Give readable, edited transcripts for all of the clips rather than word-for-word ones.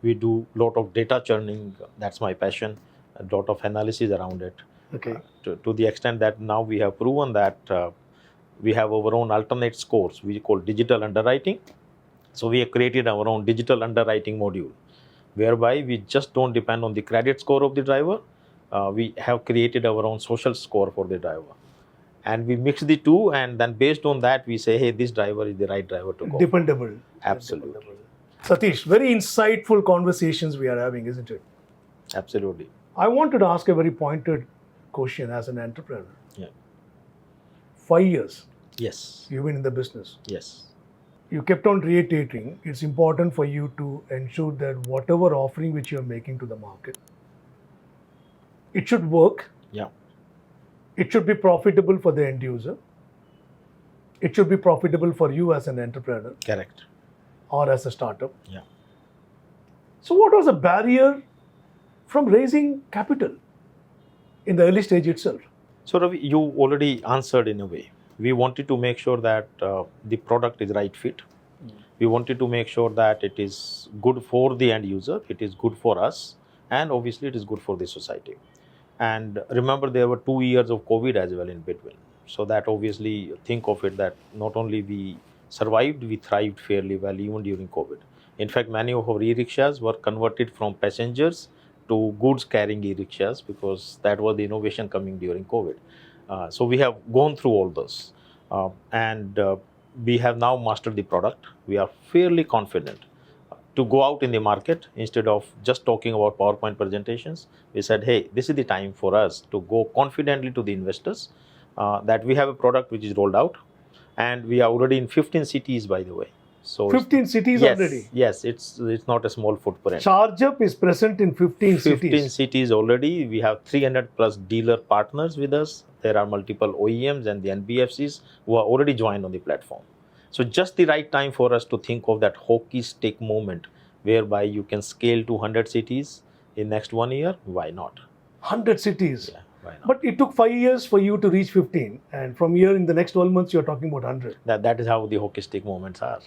We do a lot of data churning. That's my passion. A lot of analysis around it. Okay. To the extent that now we have proven that we have our own alternate scores, we call digital underwriting. So we have created our own digital underwriting module, whereby we just don't depend on the credit score of the driver. We have created our own social score for the driver. And we mix the two, and then based on that, we say, hey, this driver is the right driver to go. Dependable. Absolutely. Dependable. Satish, very insightful conversations we are having, isn't it? Absolutely. I wanted to ask a very pointed question as an entrepreneur. Yeah. 5 years Yes. you've been in the business. Yes. You kept on reiterating it's important for you to ensure that whatever offering which you're making to the market, it should work. Yeah. It should be profitable for the end user. It should be profitable for you as an entrepreneur Correct. or as a startup. Yeah. So what was the barrier from raising capital in the early stage itself? So Ravi, you already answered in a way. We wanted to make sure that the product is right fit. We wanted to make sure that it is good for the end user, it is good for us, and obviously it is good for the society. And remember, there were 2 years of COVID as well in between. So that obviously, think of it that not only we survived, we thrived fairly well even during COVID. In fact, many of our e-rickshaws were converted from passengers to goods carrying e-rickshaws, because that was the innovation coming during COVID. So we have gone through all those, and we have now mastered the product. We are fairly confident to go out in the market. Instead of just talking about PowerPoint presentations, we said, hey, this is the time for us to go confidently to the investors that we have a product which is rolled out, and we are already in 15 cities, by the way. So 15 cities yes, already? Yes, it's not a small footprint. ChargeUp is present in 15 cities. Cities already. We have 300 plus dealer partners with us. There are multiple OEMs and the NBFCs who are already joined on the platform. So just the right time for us to think of that hockey stick moment whereby you can scale to 100 cities in next 1 year. Why not? 100 cities. Yeah, why not? But it took 5 years for you to reach 15. And from here in the next 12 months, you're talking about 100. That is how the hockey stick moments are.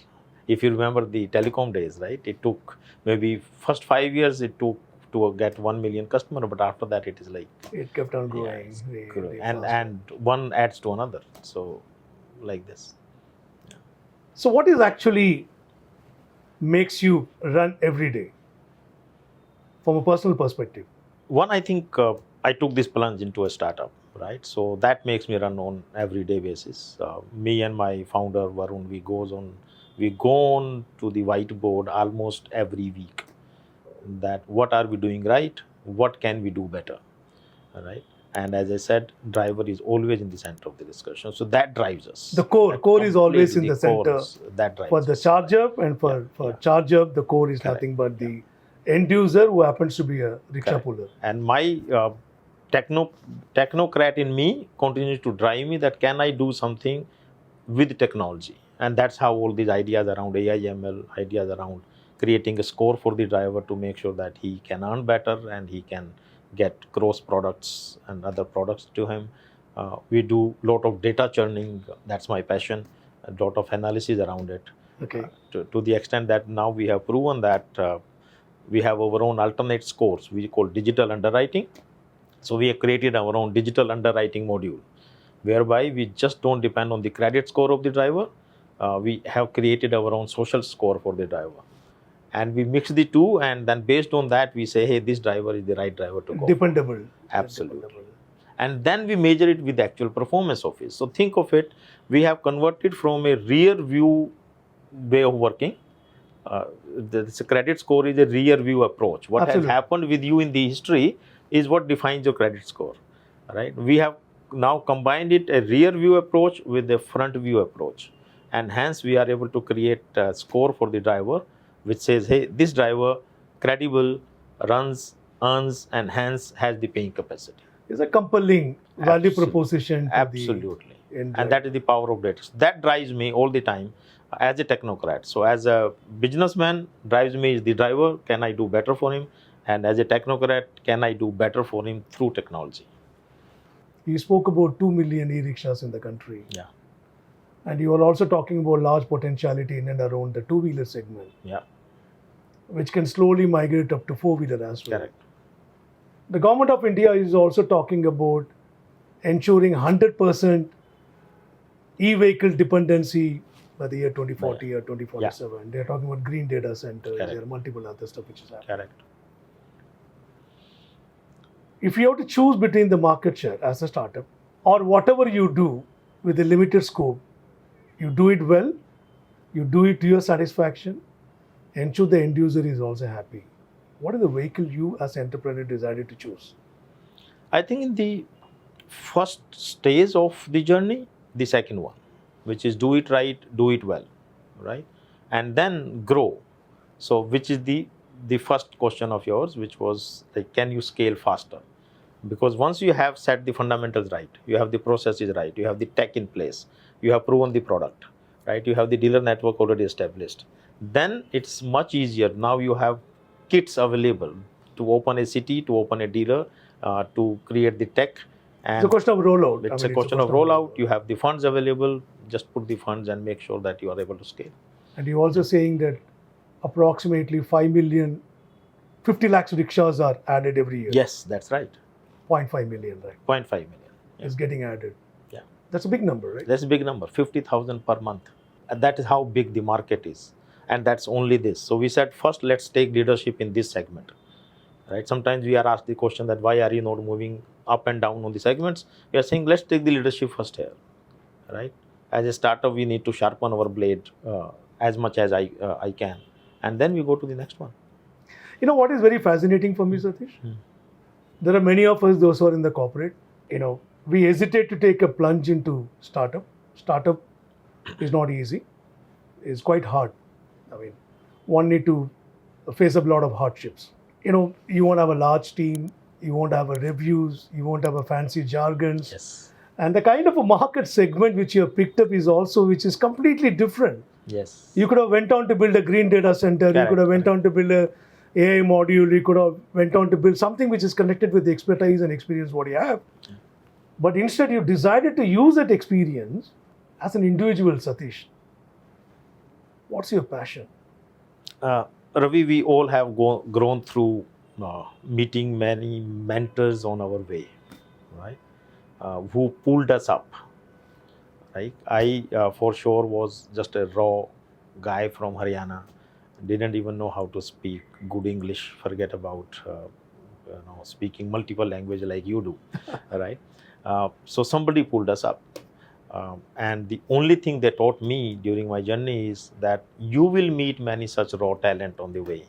If you remember the telecom days, right? It took maybe first 5 years it took to get 1 million customer, but after that it is like it kept on growing. And one adds to another. So like this. Yeah. So what is actually makes you run every day from a personal perspective? One, I think I took this plunge into a startup, right? So that makes me run on everyday basis. Me and my founder Varun, we go on to the whiteboard almost every week. That what are we doing right? What can we do better? All right. And as I said, driver is always in the center of the discussion. So that drives us. The core is always in the center. That drives for the ChargeUp, and for ChargeUp, the core is nothing but the end user who happens to be a rickshaw puller. And my technocrat in me continues to drive me that can I do something with technology? And that's how all these ideas around AI, ML, ideas around creating a score for the driver to make sure that he can earn better and he can get cross products and other products to him. We do a lot of data churning. That's my passion. A lot of analysis around it. Okay. To the extent that now we have proven that we have our own alternate scores, we call digital underwriting. So we have created our own digital underwriting module, whereby we just don't depend on the credit score of the driver. We have created our own social score for the driver. And we mix the two, and then based on that, we say, hey, this driver is the right driver to go. Dependable. Absolutely. Dependable. And then we measure it with the actual performance of it. So think of it, we have converted from a rear view way of working. The credit score is a rear view approach. What has happened with you in the history is what defines your credit score. Right? We have now combined it, a rear view approach with a front view approach. And hence we are able to create a score for the driver, which says, hey, this driver, credible, runs, earns, and hence has the paying capacity. It's a compelling value proposition. Absolutely. And that is the power of data. That drives me all the time as a technocrat. So as a businessman, drives me is the driver, can I do better for him? And as a technocrat, can I do better for him through technology? You spoke about 2 million e-rickshaws in the country. Yeah. And you are also talking about large potentiality in and around the two-wheeler segment. Yeah. which can slowly migrate up to four-wheeler as well. Correct. The government of India is also talking about ensuring 100% e-vehicle dependency by the year 2040 or 2047. Yeah. They're talking about green data centers. Correct. There are multiple other stuff which is happening. Correct. If you have to choose between the market share as a startup or whatever you do with a limited scope, you do it well, you do it to your satisfaction, ensure the end user is also happy. What is the vehicle you as an entrepreneur decided to choose? I think in the first stage of the journey, the second one, which is do it right, do it well, right? And then grow. So which is the first question of yours, which was like, can you scale faster? Because once you have set the fundamentals right, you have the processes right, you have the tech in place, you have proven the product, right? You have the dealer network already established. Then it's much easier. Now you have kits available to open a city, to open a dealer, to create the tech. And it's a question of rollout. It's a question of rollout. You have the funds available, just put the funds and make sure that you are able to scale. And you're also saying that approximately 5 million, 50 lakhs rickshaws are added every year. Yes, that's right. 0.5 million, right? 0.5 million. Yeah. Is getting added. Yeah. That's a big number, right? That's a big number, 50,000 per month. And that is how big the market is. And that's only this. So we said, first, let's take leadership in this segment. Right? Sometimes we are asked the question that why are you not moving up and down on the segments? We are saying, let's take the leadership first here. Right? As a startup, we need to sharpen our blade as much as I can. And then we go to the next one. You know what is very fascinating for me, Sathish? There are many of us, those who are in the corporate, we hesitate to take a plunge into startup. Startup is not easy. It's quite hard. I mean, one need to face a lot of hardships. You won't have a large team, you won't have a reviews, you won't have a fancy jargons. Yes. And the kind of a market segment which you have picked up is also, which is completely different. Yes. You could have went on to build a green data center, you could have went on to build a AI module, you could have went on to build something which is connected with the expertise and experience what you have. But instead you decided to use that experience as an individual, Sathish. What's your passion? Ravi, we all have grown through meeting many mentors on our way, right? Who pulled us up, right? I, for sure, was just a raw guy from Haryana, didn't even know how to speak good English, forget about speaking multiple languages like you do, right? So somebody pulled us up. And the only thing they taught me during my journey is that you will meet many such raw talent on the way.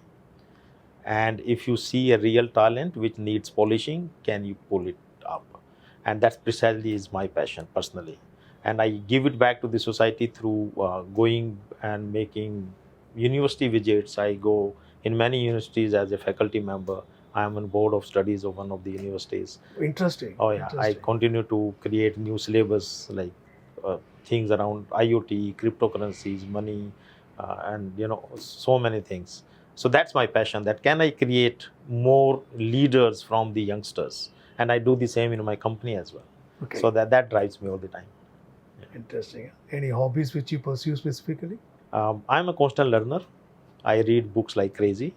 And if you see a real talent which needs polishing, can you pull it up? And that precisely is my passion personally. And I give it back to the society through going and making university visits. I go in many universities as a faculty member. I am on board of studies of one of the universities. Interesting. Oh yeah, Interesting. I continue to create new syllabus like things around IoT, cryptocurrencies, money, and so many things. So that's my passion. That can I create more leaders from the youngsters, and I do the same in my company as well. Okay. So that drives me all the time. Yeah. Interesting. Any hobbies which you pursue specifically? I'm a constant learner. I read books like crazy.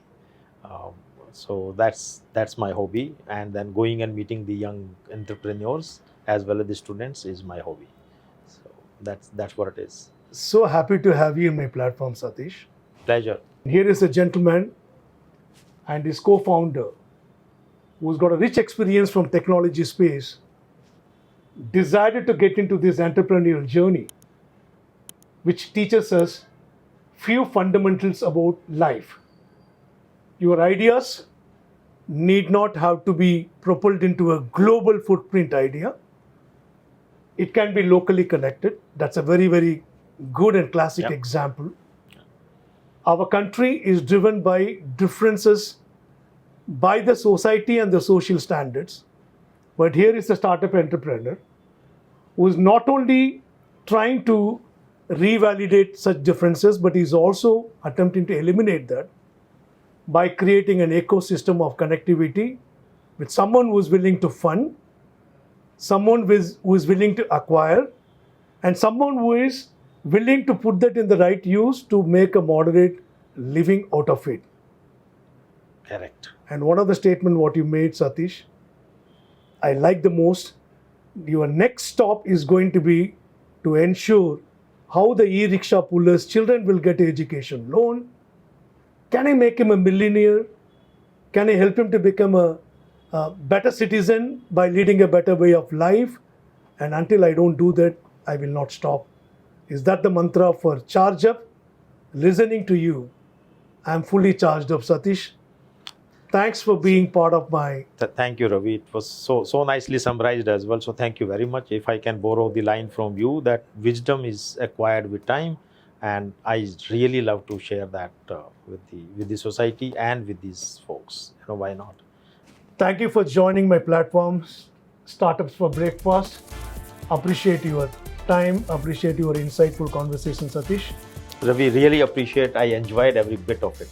So that's my hobby, and then going and meeting the young entrepreneurs as well as the students is my hobby. So that's what it is. So happy to have you in my platform, Sathish. Pleasure. Here is a gentleman and his co-founder who's got a rich experience from technology space, decided to get into this entrepreneurial journey, which teaches us few fundamentals about life. Your ideas need not have to be propelled into a global footprint idea. It can be locally connected. That's a very, very good and classic example. Our country is driven by differences by the society and the social standards. But here is a startup entrepreneur who is not only trying to revalidate such differences, but is also attempting to eliminate that by creating an ecosystem of connectivity with someone who is willing to fund, someone who is willing to acquire, and someone who is willing to put that in the right use to make a moderate living out of it. Correct. And one of the statement what you made, Sathish, I like the most. Your next stop is going to be to ensure how the e-rickshaw pullers' children will get education loan. Can I make him a millionaire? Can I help him to become a better citizen by leading a better way of life? And until I don't do that, I will not stop. Is that the mantra for ChargeUp? Listening to you, I'm fully charged up, Sathish. Thanks for being part of my... Thank you, Ravi. It was so nicely summarized as well. So thank you very much. If I can borrow the line from you, that wisdom is acquired with time, and I really love to share that with the society and with these folks. Why not? Thank you for joining my platform, Startups for Breakfast. Appreciate your time, appreciate your insightful conversation, Sathish. Ravi, really appreciate. I enjoyed every bit of it.